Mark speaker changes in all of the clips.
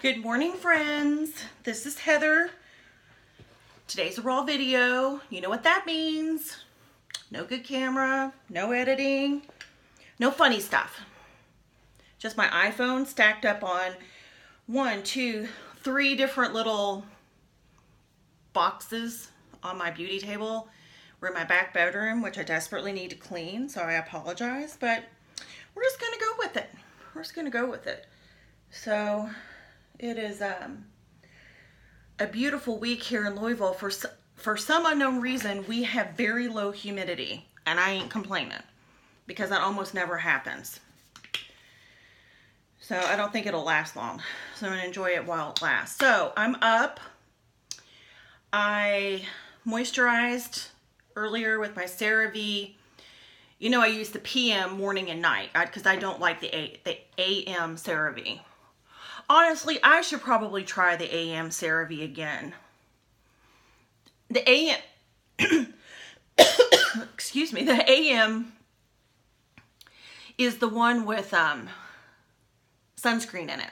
Speaker 1: Good morning, friends. This is Heather. Today's a raw video. You know what that means. No good camera, no editing, no funny stuff. Just my iPhone stacked up on 1, 2, 3 different little boxes on my beauty table. We're in my back bedroom, which I desperately need to clean, so I apologize, but we're just gonna go with it. We're just gonna go with it. So it is a beautiful week here in Louisville. For some unknown reason, we have very low humidity, and I ain't complaining because that almost never happens. So I don't think it'll last long. So I'm gonna enjoy it while it lasts. So I'm up. I moisturized earlier with my CeraVe. You know, I use the PM morning and night because I don't like the AM CeraVe. Honestly, I should probably try the AM CeraVe again. The AM, excuse me, the AM is the one with sunscreen in it.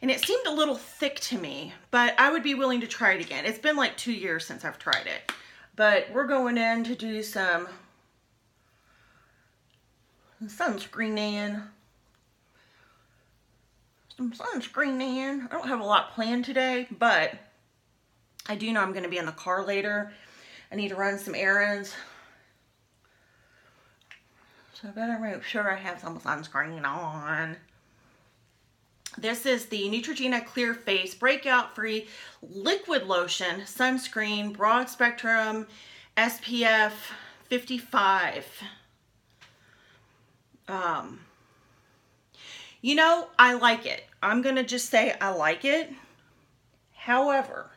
Speaker 1: And it seemed a little thick to me, but I would be willing to try it again. It's been like 2 years since I've tried it. But we're going in to do some sunscreen in. I don't have a lot planned today, but I do know I'm going to be in the car later. I need to run some errands. So I better make sure I have some sunscreen on. This is the Neutrogena Clear Face Breakout Free Liquid Lotion Sunscreen Broad Spectrum SPF 55. You know, I like it. I'm going to just say I like it. However,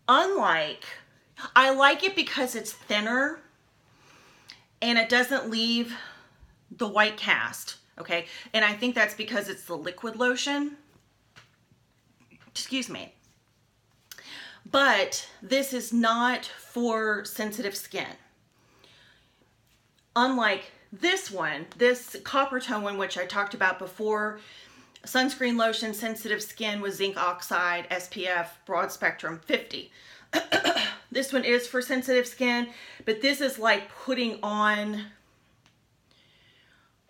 Speaker 1: I like it because it's thinner and it doesn't leave the white cast, okay? And I think that's because it's the liquid lotion. Excuse me. But this is not for sensitive skin. Unlike this one, this copper tone one, which I talked about before, sunscreen lotion, sensitive skin with zinc oxide, SPF, broad spectrum 50. This one is for sensitive skin, but this is like putting on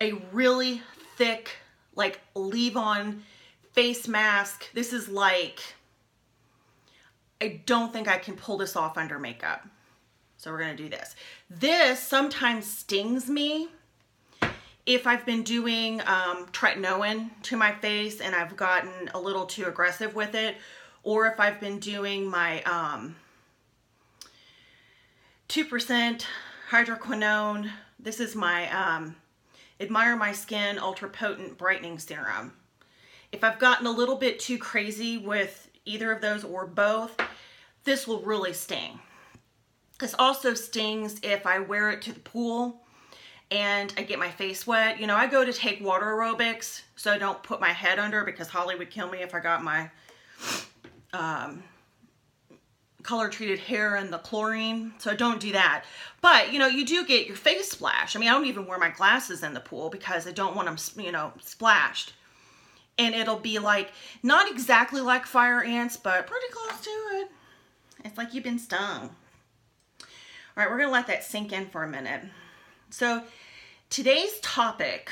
Speaker 1: a really thick, like leave-on face mask. This is like, I don't think I can pull this off under makeup. So we're gonna do this. This sometimes stings me if I've been doing tretinoin to my face and I've gotten a little too aggressive with it, or if I've been doing my 2% hydroquinone. This is my Admire My Skin Ultra Potent Brightening Serum. If I've gotten a little bit too crazy with either of those or both, this will really sting. This also stings if I wear it to the pool and I get my face wet. You know, I go to take water aerobics, so I don't put my head under because Holly would kill me if I got my color-treated hair in the chlorine, so I don't do that. But, you know, you do get your face splashed. I mean, I don't even wear my glasses in the pool because I don't want them, you know, splashed. And it'll be like, not exactly like fire ants, but pretty close to it. It's like you've been stung. All right, we're gonna let that sink in for a minute. So today's topic,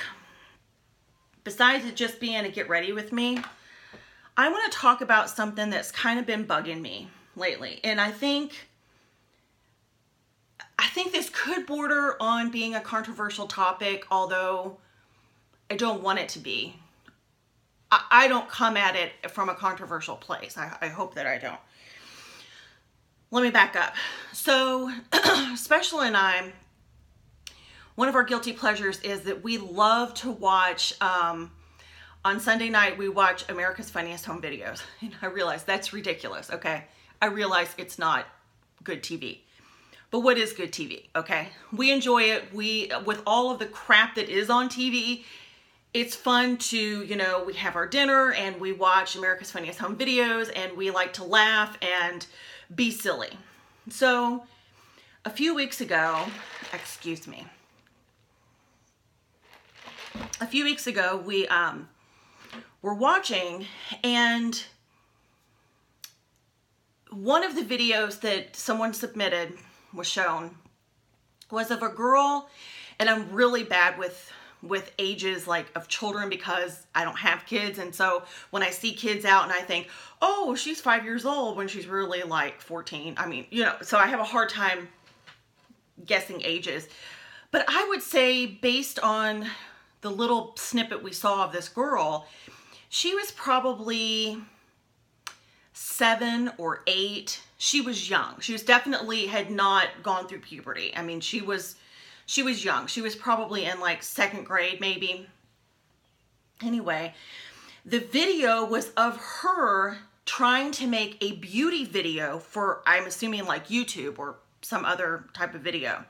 Speaker 1: besides it just being a get ready with me, I want to talk about something that's kind of been bugging me lately. And I think this could border on being a controversial topic, although I don't want it to be. I don't come at it from a controversial place. I hope that I don't. Let me back up. So, Special and I, one of our guilty pleasures is that we love to watch, on Sunday night, we watch America's Funniest Home Videos. And I realize that's ridiculous, okay? I realize it's not good TV. But what is good TV, okay? We enjoy it. With all of the crap that is on TV, it's fun to, you know, we have our dinner and we watch America's Funniest Home Videos and we like to laugh and be silly. So a few weeks ago, we were watching, and one of the videos that someone submitted was shown was of a girl, and I'm really bad with ages like of children because I don't have kids, and so when I see kids out and I think, oh, she's 5 years old when she's really like 14. I mean, you know, so I have a hard time guessing ages. But I would say, based on the little snippet we saw of this girl, she was probably 7 or 8. She was young. She was definitely had not gone through puberty. I mean, she was young. She was probably in like 2nd grade, maybe. Anyway, the video was of her trying to make a beauty video for, I'm assuming, like YouTube or some other type of video.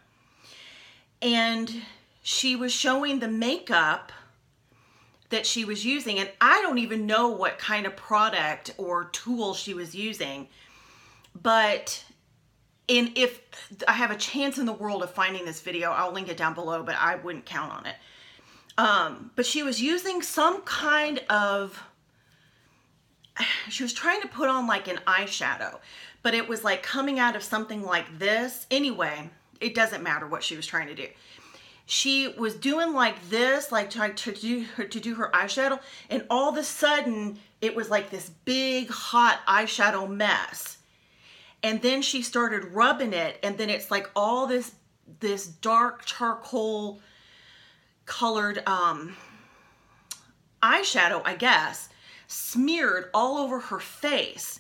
Speaker 1: And she was showing the makeup that she was using, and I don't even know what kind of product or tool she was using, but if I have a chance in the world of finding this video, I'll link it down below, but I wouldn't count on it. But she was using some kind of, she was trying to put on like an eyeshadow, but it was like coming out of something like this. Anyway, it doesn't matter what she was trying to do. She was doing like this, like trying to do her eyeshadow, and all of a sudden it was like this big hot eyeshadow mess. And then she started rubbing it, and then it's like all this dark charcoal colored eyeshadow, I guess, smeared all over her face.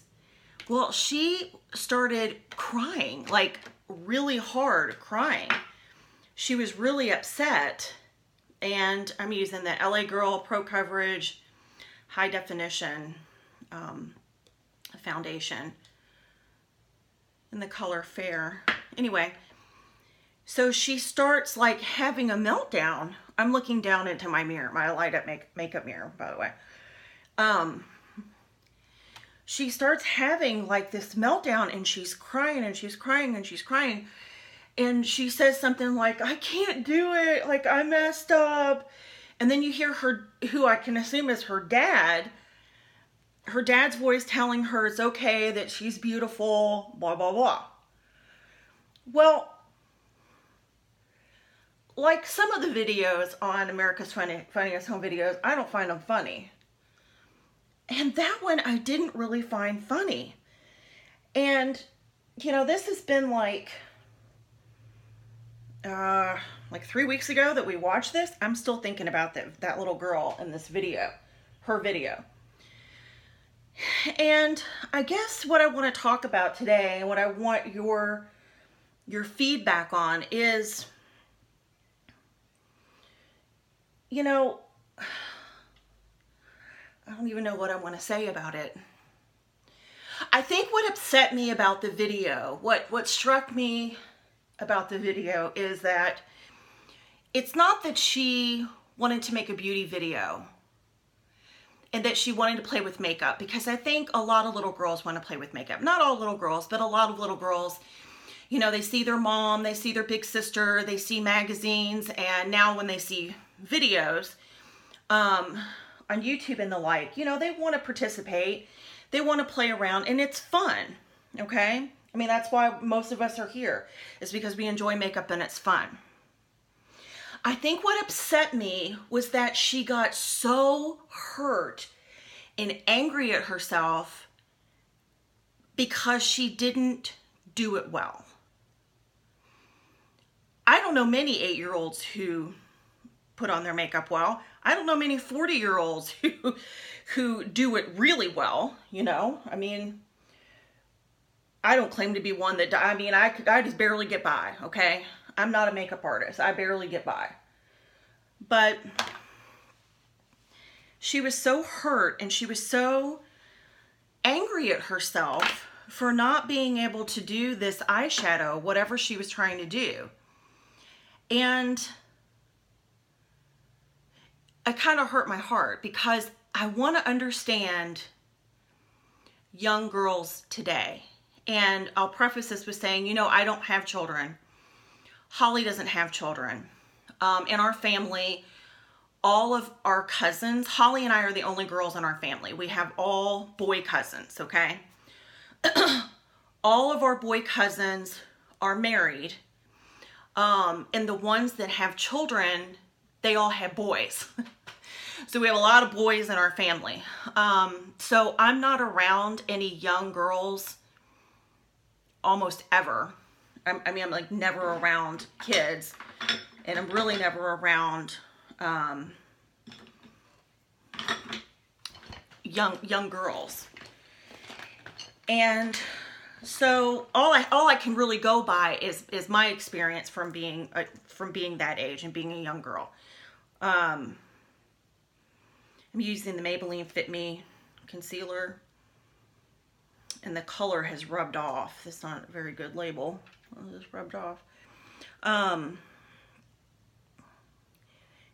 Speaker 1: Well, she started crying, like really hard crying. She was really upset, and I'm using the LA Girl Pro Coverage High Definition foundation in the color Fair. Anyway, so she starts like having a meltdown. I'm looking down into my mirror, my light up makeup mirror, by the way. She starts having like this meltdown, and she's crying and she's crying and she's crying. And she says something like, I can't do it, like I messed up. And then you hear her, who I can assume is her dad's voice telling her it's okay, that she's beautiful, blah, blah, blah. Well, like some of the videos on America's Funniest Home Videos, I don't find them funny. And that one I didn't really find funny. And, you know, this has been like 3 weeks ago that we watched this. I'm still thinking about that little girl in this video, her video. And I guess what I want to talk about today, and what I want your feedback on is, you know, I don't even know what I want to say about it. I think what upset me about the video, what struck me about the video, is that it's not that she wanted to make a beauty video and that she wanted to play with makeup, because I think a lot of little girls want to play with makeup. Not all little girls, but a lot of little girls, you know, they see their mom, they see their big sister, they see magazines, and now when they see videos on YouTube and the like, you know, they want to participate, they want to play around, and it's fun, okay? I mean, that's why most of us are here, is because we enjoy makeup and it's fun. I think what upset me was that she got so hurt and angry at herself because she didn't do it well. I don't know many 8-year-olds who put on their makeup well. I don't know many 40-year-olds who do it really well, you know? I mean, I don't claim to be one that, I mean, I just barely get by, okay? I'm not a makeup artist. I barely get by. But she was so hurt, and she was so angry at herself for not being able to do this eyeshadow, whatever she was trying to do. And it kind of hurt my heart, because I want to understand young girls today. And I'll preface this with saying, you know, I don't have children. Holly doesn't have children. In our family, all of our cousins, Holly and I are the only girls in our family. We have all boy cousins, okay? All of our boy cousins are married. And the ones that have children, they all have boys. So we have a lot of boys in our family. So I'm not around any young girls almost ever. I mean, I'm like never around kids, and I'm really never around young girls. And so all I can really go by is my experience from being that age and being a young girl. I'm using the Maybelline Fit Me concealer, and the color has rubbed off. It's not a very good label. It's rubbed off.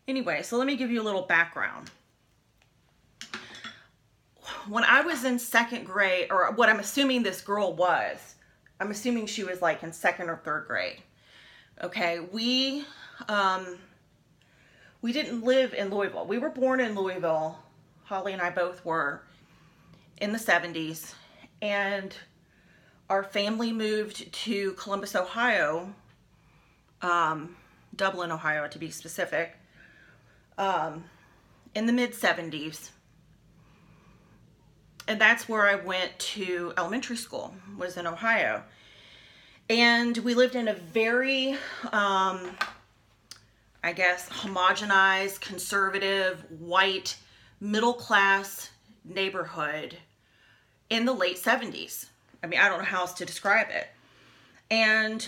Speaker 1: Anyway, so let me give you a little background. When I was in second grade, or what I'm assuming this girl was, I'm assuming she was like in second or third grade. Okay, we didn't live in Louisville. We were born in Louisville. Holly and I both were in the 70s. And our family moved to Columbus, Ohio, Dublin, Ohio to be specific, in the mid-70s. And that's where I went to elementary school, was in Ohio. And we lived in a very, I guess, homogenized, conservative, white, middle-class neighborhood in the late 70s. I mean, I don't know how else to describe it. And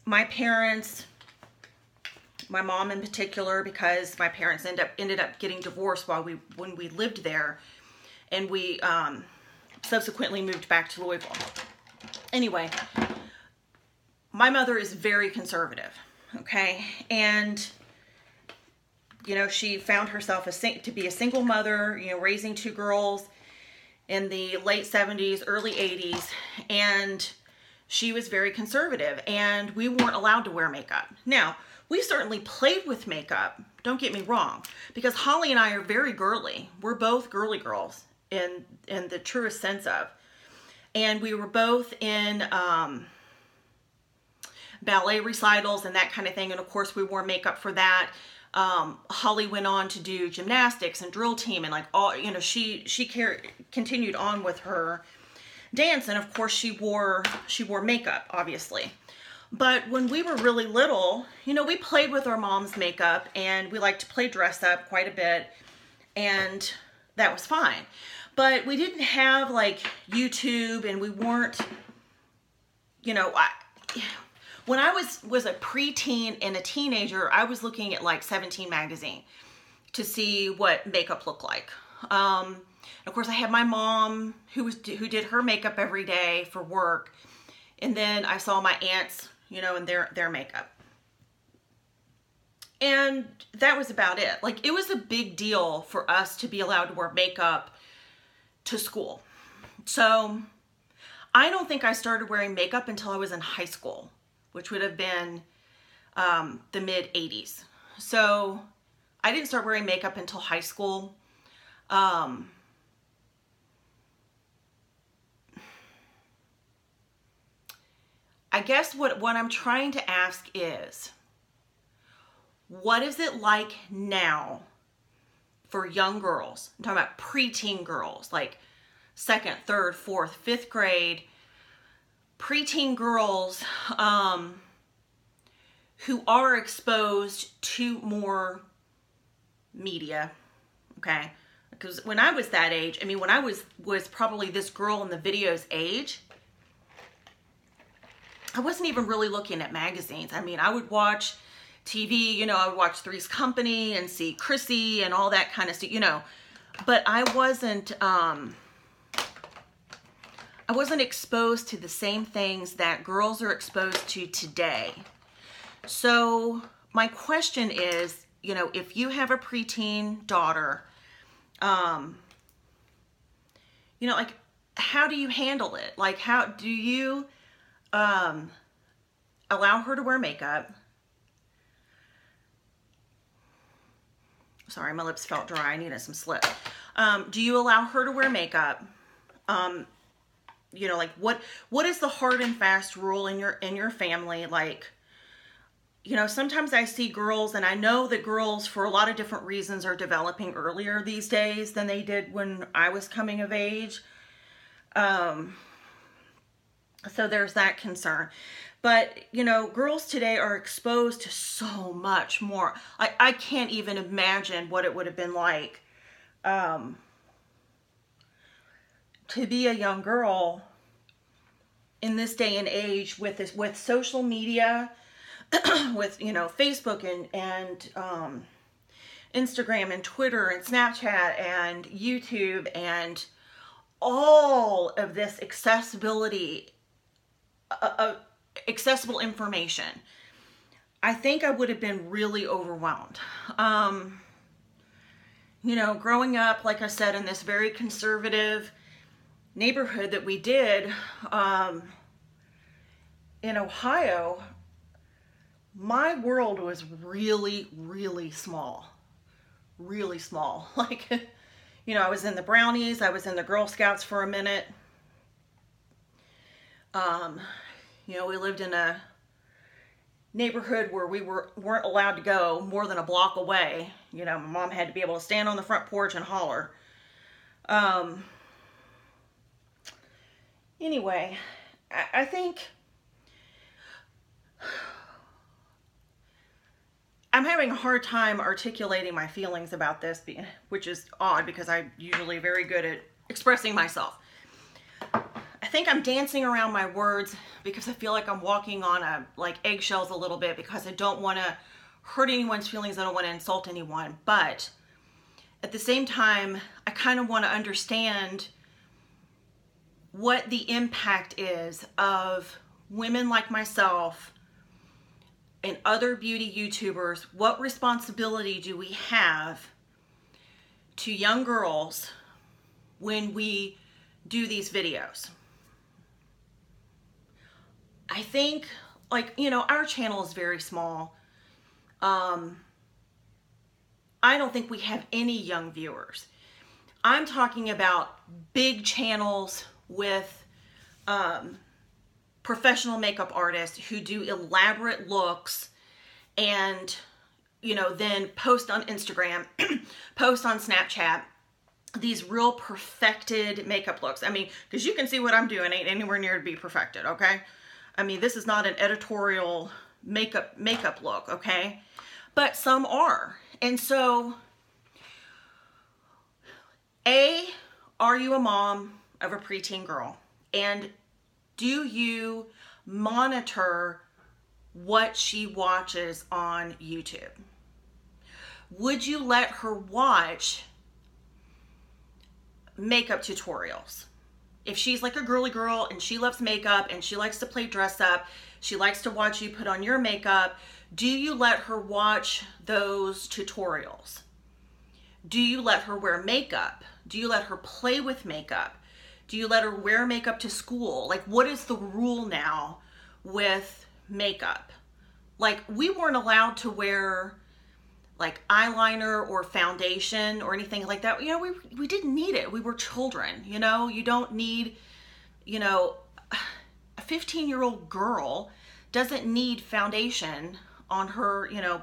Speaker 1: my parents, my mom in particular, because my parents ended up getting divorced when we lived there, and we subsequently moved back to Louisville. Anyway, my mother is very conservative, okay? And, you know, she found herself to be a single mother, you know, raising two girls in the late 70s, early 80s, and she was very conservative, and we weren't allowed to wear makeup. Now, we certainly played with makeup, don't get me wrong, because Holly and I are very girly. We're both girly girls in the truest sense of. And we were both in ballet recitals and that kind of thing, and of course we wore makeup for that. Holly went on to do gymnastics and drill team, and like all, you know, she continued on with her dance, and of course she wore makeup, obviously. But when we were really little, you know, we played with our mom's makeup, and we liked to play dress up quite a bit, and that was fine. But we didn't have like YouTube, and we weren't, you know, when I was a preteen and a teenager, I was looking at like 17 magazine to see what makeup looked like. Of course, I had my mom who did her makeup every day for work, and then I saw my aunts, you know, and their makeup. And that was about it. Like, it was a big deal for us to be allowed to wear makeup to school. So I don't think I started wearing makeup until I was in high school, which would have been the mid 80s. So I didn't start wearing makeup until high school. I guess what I'm trying to ask is, what is it like now for young girls? I'm talking about preteen girls, like second, third, fourth, fifth grade, preteen girls who are exposed to more media, okay? Because when I was that age, I mean, when I was probably this girl in the video's age, I wasn't even really looking at magazines. I mean, I would watch TV, you know, I would watch Three's Company and see Chrissy and all that kind of stuff, you know, but I wasn't exposed to the same things that girls are exposed to today. So my question is, you know, if you have a preteen daughter, you know, like, how do you handle it? Like, how do you allow her to wear makeup? Sorry, my lips felt dry. I needed some slip. Do you allow her to wear makeup? You know, like what is the hard and fast rule in your family? Like, you know, sometimes I see girls, and I know that girls for a lot of different reasons are developing earlier these days than they did when I was coming of age. So there's that concern. But, you know, girls today are exposed to so much more. I can't even imagine what it would have been like to be a young girl in this day and age with social media, with, you know, Facebook and Instagram and Twitter and Snapchat and YouTube and all of this accessible information. I think I would have been really overwhelmed. You know, growing up, like I said, in this very conservative neighborhood that we did in Ohio, my world was really, really small. Really small. Like, you know, I was in the Brownies, I was in the Girl Scouts for a minute. You know, we lived in a neighborhood where we weren't allowed to go more than a block away. You know, my mom had to be able to stand on the front porch and holler. Anyway, I think I'm having a hard time articulating my feelings about this, which is odd because I'm usually very good at expressing myself. I think I'm dancing around my words because I feel like I'm walking on eggshells a little bit because I don't want to hurt anyone's feelings. I don't want to insult anyone. But at the same time, I kind of want to understand what the impact is of women like myself and other beauty YouTubers. What responsibility do we have to young girls when we do these videos? I think, like, you know, our channel is very small. I don't think we have any young viewers. I'm talking about big channels with professional makeup artists who do elaborate looks and, you know, then post on Instagram, post on Snapchat, these real perfected makeup looks. I mean, because you can see what I'm doing ain't anywhere near to be perfected, okay? I mean, this is not an editorial makeup look, okay? But some are. And so, are you a mom of a preteen girl? And do you monitor what she watches on YouTube? Would you let her watch makeup tutorials? If she's like a girly girl and she loves makeup and she likes to play dress up, she likes to watch you put on your makeup, do you let her watch those tutorials? Do you let her wear makeup? Do you let her play with makeup? Do you let her wear makeup to school? Like, what is the rule now with makeup? Like, we weren't allowed to wear like eyeliner or foundation or anything like that. You know, we didn't need it. We were children, you know. You don't need, you know, a 15-year-old girl doesn't need foundation on her, you know,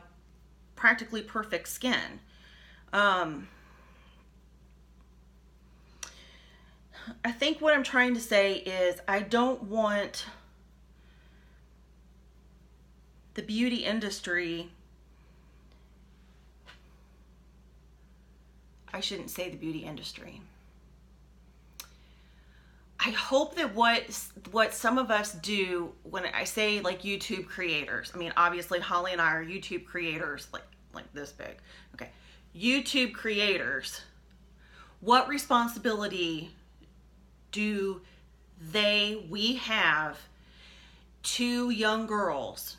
Speaker 1: practically perfect skin. I think what I'm trying to say is I don't want the beauty industry, I shouldn't say the beauty industry. I hope that what some of us do, when I say like YouTube creators, I mean, obviously Holly and I are YouTube creators, like this big. Okay. YouTube creators, what responsibility do we have to young girls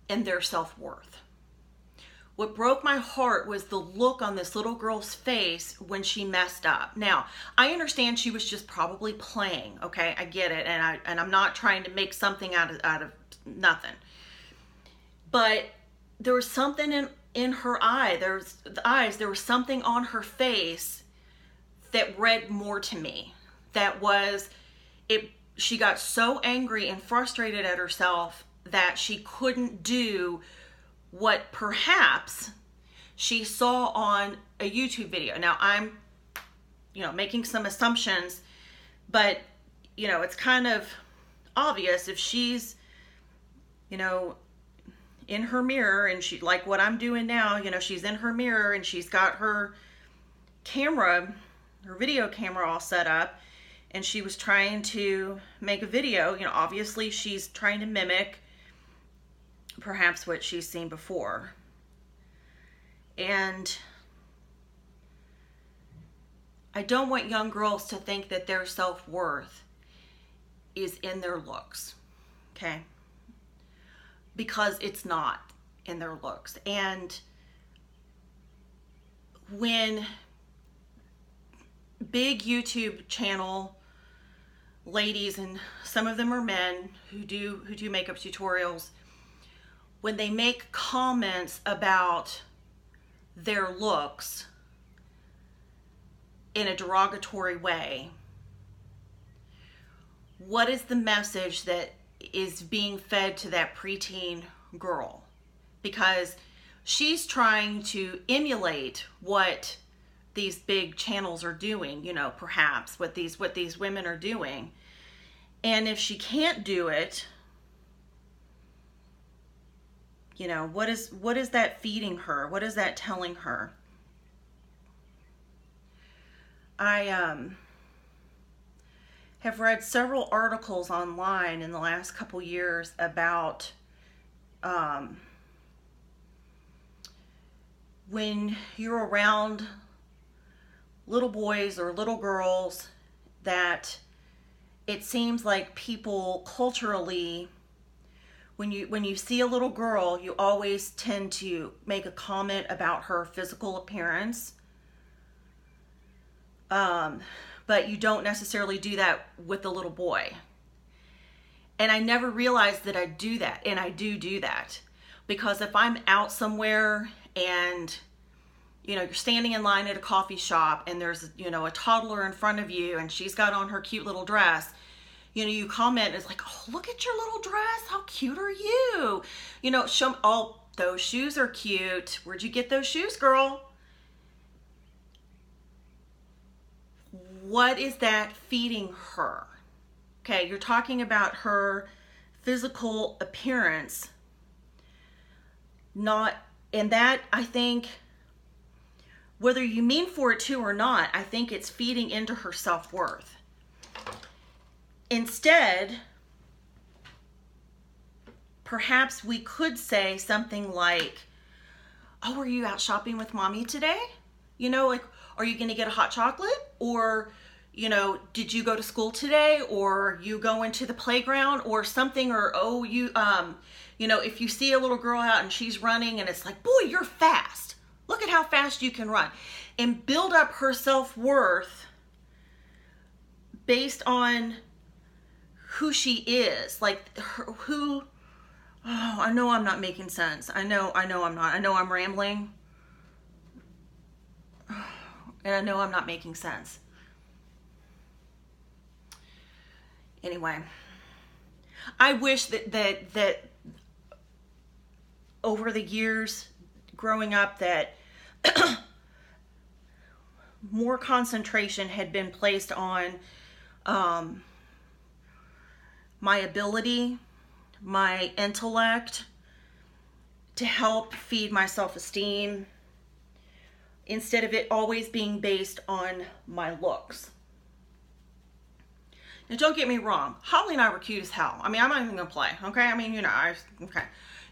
Speaker 1: and their self-worth? What broke my heart was the look on this little girl's face when she messed up. Now, I understand she was just probably playing, okay? I get it, and I'm not trying to make something out of nothing. But there was something in her eye. There was something on her face that read more to me. That was it. She got so angry and frustrated at herself that she couldn't do what perhaps she saw on a YouTube video. Now I'm, making some assumptions, but it's kind of obvious if she's, in her mirror, and she, like what I'm doing now, she's in her mirror and she's got her video camera all set up, and she was trying to make a video. Obviously she's trying to mimic perhaps what she's seen before. And I don't want young girls to think that their self-worth is in their looks, okay? Because it's not in their looks. And when big YouTube channel ladies, and some of them are men who do makeup tutorials, when they make comments about their looks in a derogatory way, what is the message that is being fed to that preteen girl? Because she's trying to emulate what these big channels are doing, perhaps what these women are doing. And if she can't do it, what is that feeding her? What is that telling her? I have read several articles online in the last couple years about when you're around little boys or little girls, that it seems like people culturally, when you see a little girl, you always tend to make a comment about her physical appearance. But you don't necessarily do that with a little boy. And I never realized that I do that, and I do that. Because if I'm out somewhere and you're standing in line at a coffee shop and there's a toddler in front of you and she's got on her cute little dress, you comment, and it's like, oh, look at your little dress, how cute are you? Show, oh, those shoes are cute. Where'd you get those shoes, girl? What is that feeding her? Okay, you're talking about her physical appearance, and that, I think, whether you mean for it to or not, I think it's feeding into her self-worth. Instead, perhaps we could say something like, oh, were you out shopping with mommy today? Are you going to get a hot chocolate? Or, did you go to school today? Or you going to the playground or something? Or, oh, if you see a little girl out and she's running and it's like, boy, you're fast. Look at how fast you can run. And build up her self-worth based on who she is. Like, oh, I know I'm not making sense. I know I'm not. I know I'm rambling. And I know I'm not making sense. Anyway, I wish that over the years growing up that more concentration had been placed on my ability, my intellect, to help feed my self-esteem, instead of it always being based on my looks. Now, don't get me wrong. Holly and I were cute as hell. I'm not even going to play, okay? Okay.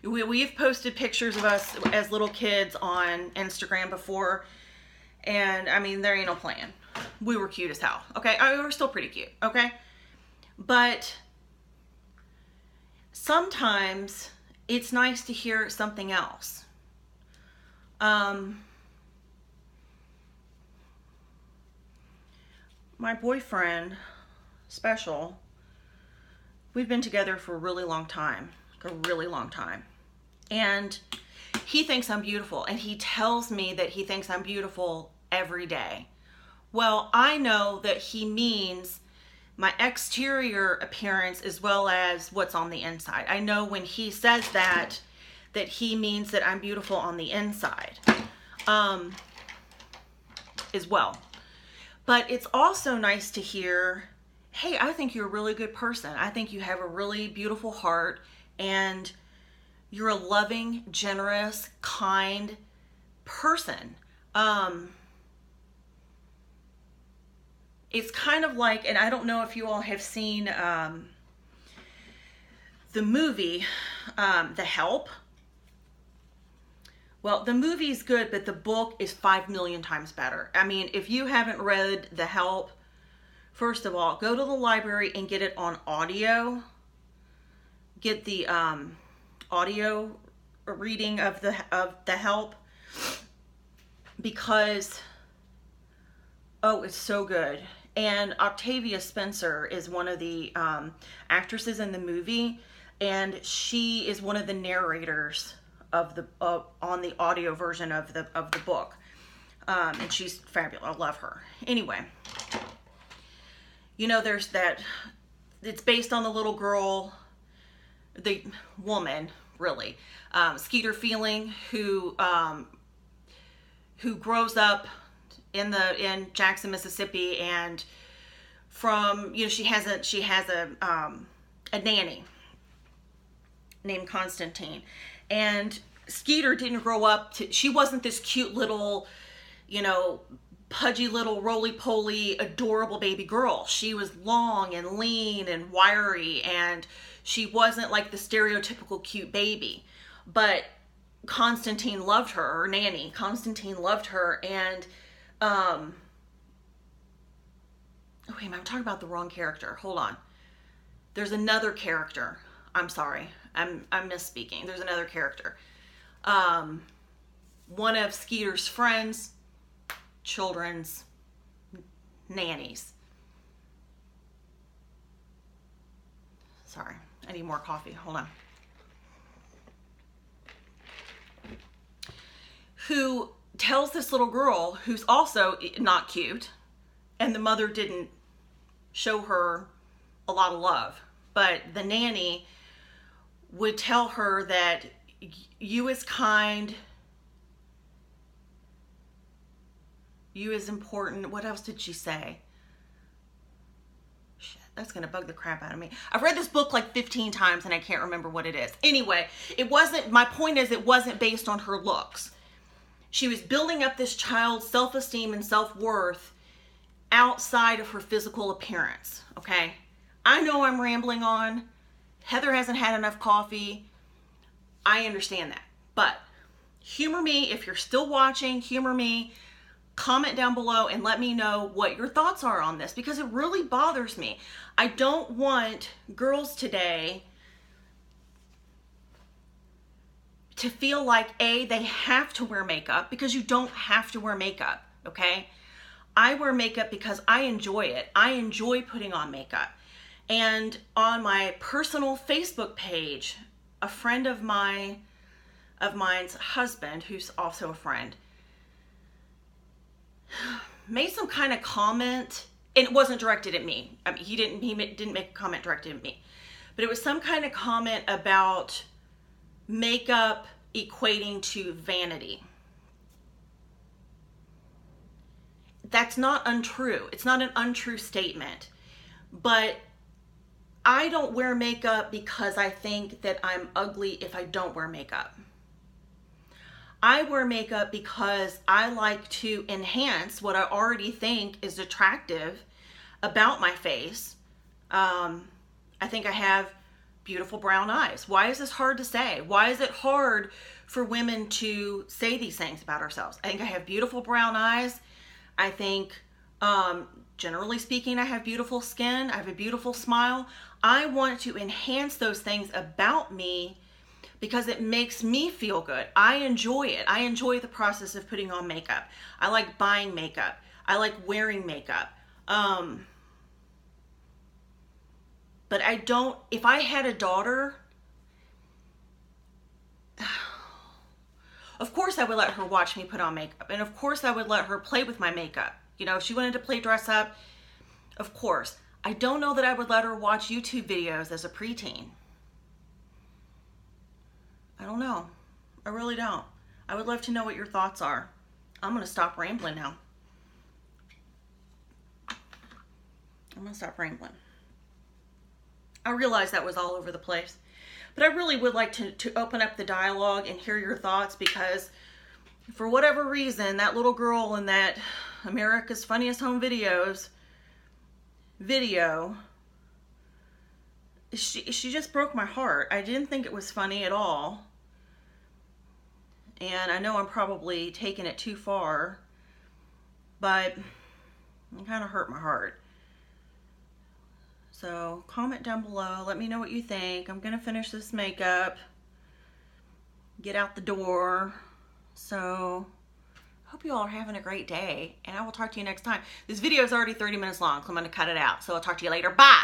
Speaker 1: We've posted pictures of us as little kids on Instagram before, and, there ain't no playing. We were cute as hell, okay? We were still pretty cute, okay? But sometimes it's nice to hear something else. My boyfriend, Special, we've been together for a really long time. And He thinks I'm beautiful, and he tells me that he thinks I'm beautiful every day. Well, I know that he means my exterior appearance as well as what's on the inside. I know when he says that he means that I'm beautiful on the inside as well. But it's also nice to hear, hey, I think you're a really good person. I think you have a really beautiful heart, and you're a loving, generous, kind person. It's kind of like, and I don't know if you all have seen the movie, The Help. Well, the movie's good, but the book is 5 million times better. I mean, if you haven't read The Help, first of all, go to the library and get it on audio. Get the audio reading of the Help, because it's so good. And Octavia Spencer is one of the actresses in the movie, and she is one of the narrators of the on the audio version of the book, and she's fabulous. I love her. Anyway, you know, there's that. It's based on the little girl, the woman, really, Skeeter Feeling, who grows up in Jackson, Mississippi, and from, you know, she has a nanny named Constantine, and Skeeter didn't grow up she wasn't this cute little, you know, pudgy little roly-poly adorable baby girl. She was long and lean and wiry, and she wasn't like the stereotypical cute baby. But Constantine loved her nanny. Constantine loved her, and wait a minute, I'm talking about the wrong character. Hold on. There's another character. I'm sorry. I'm misspeaking. There's another character. One of Skeeter's friends, children's nannies. Sorry, I need more coffee. Hold on. Who tells this little girl, who's also not cute, and the mother didn't show her a lot of love, but the nanny would tell her that you is kind, you is important. What else did she say? Shit, that's gonna bug the crap out of me. I've read this book like 15 times and I can't remember what it is. Anyway, my point is, it wasn't based on her looks. She was building up this child's self-esteem and self-worth outside of her physical appearance, okay? I know I'm rambling on. Heather hasn't had enough coffee. I understand that. But humor me. If you're still watching, humor me. Comment down below and let me know what your thoughts are on this, because it really bothers me. I don't want girls today to feel like, they have to wear makeup, because you don't have to wear makeup, okay? I wear makeup because I enjoy it. I enjoy putting on makeup. And on my personal Facebook page, a friend of mine's husband, who's also a friend, made some kind of comment, and it wasn't directed at me. I mean, he didn't make a comment directed at me, but it was some kind of comment about makeup equating to vanity. That's not untrue. It's not an untrue statement, but I don't wear makeup because I think that I'm ugly if I don't wear makeup. I wear makeup because I like to enhance what I already think is attractive about my face. I think I have beautiful brown eyes. Why is this hard to say? Why is it hard for women to say these things about ourselves? I think I have beautiful brown eyes. I think, generally speaking, I have beautiful skin. I have a beautiful smile. I want to enhance those things about me because it makes me feel good. I enjoy it. I enjoy the process of putting on makeup. I like buying makeup. I like wearing makeup. But I don't, if I had a daughter, Of course I would let her watch me put on makeup. And of course I would let her play with my makeup. You know, if she wanted to play dress up, of course. I don't know that I would let her watch YouTube videos as a preteen. I don't know. I really don't. I would love to know what your thoughts are. I'm going to stop rambling now. I'm going to stop rambling. I realize that was all over the place. But I really would like to open up the dialogue and hear your thoughts, because for whatever reason, that little girl in that America's Funniest Home Videos video, she just broke my heart. I didn't think it was funny at all. And I know I'm probably taking it too far, but it kind of hurt my heart. So comment down below. Let me know what you think. I'm going to finish this makeup, get out the door. So I hope you all are having a great day, and I will talk to you next time. This video is already 30 minutes long, so I'm going to cut it out. So I'll talk to you later. Bye.